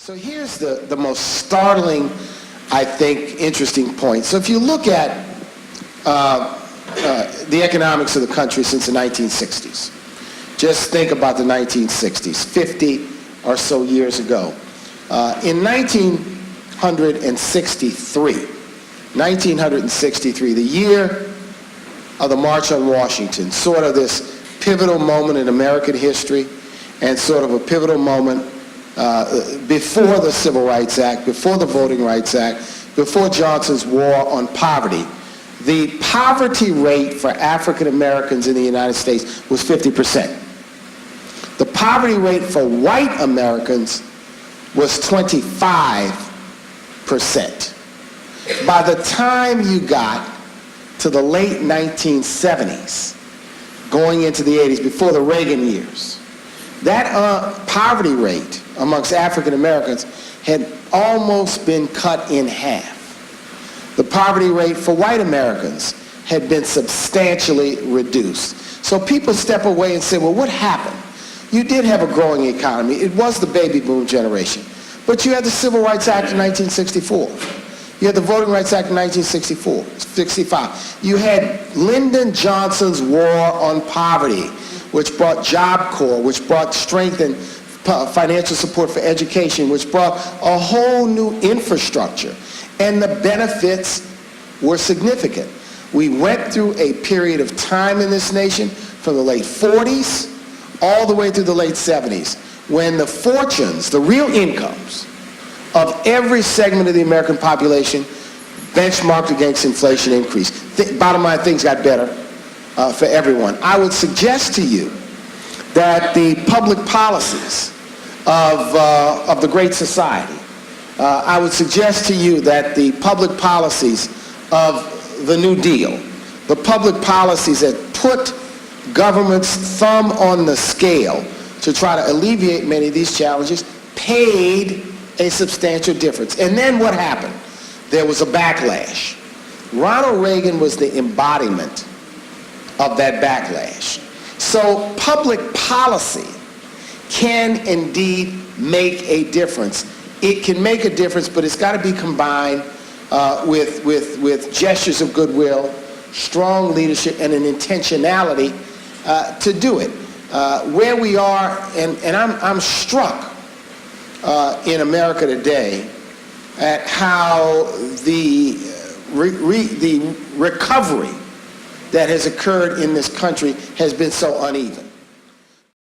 So here's the most startling, I think, interesting point. So if you look at the economics of the country since the 1960s, just think about the 1960s, 50 or so years ago. In 1963, the year of the March on Washington, sort of this pivotal moment in American history and sort of a pivotal moment before the Civil Rights Act, before the Voting Rights Act, before Johnson's war on poverty, the poverty rate for African Americans in the United States was 50%. The poverty rate for white Americans was 25%. By the time you got to the late 1970s, going into the 80s, before the Reagan years, that poverty rate amongst African Americans had almost been cut in half. The poverty rate for white Americans had been substantially reduced. So people step away and say, well, what happened? You did have a growing economy. It was the baby boom generation. But you had the Civil Rights Act in 1964. You had the Voting Rights Act in 1965. You had Lyndon Johnson's war on poverty, which brought Job Corps, which brought strength and financial support for education, which brought a whole new infrastructure. And the benefits were significant. We went through a period of time in this nation from the late 40s all the way through the late 70s, when the fortunes, the real incomes of every segment of the American population benchmarked against inflation increased. Bottom line, things got better for everyone. I would suggest to you that the public policies of the Great Society, I would suggest to you that the public policies of the New Deal, the public policies that put government's thumb on the scale to try to alleviate many of these challenges, paid a substantial difference. And then what happened? There was a backlash. Ronald Reagan was the embodiment of that backlash. So public policy can indeed make a difference. It can make a difference, but it's got to be combined with gestures of goodwill, strong leadership, and an intentionality to do it. Where we are, and I'm struck in America today at how the recovery that has occurred in this country has been so uneven.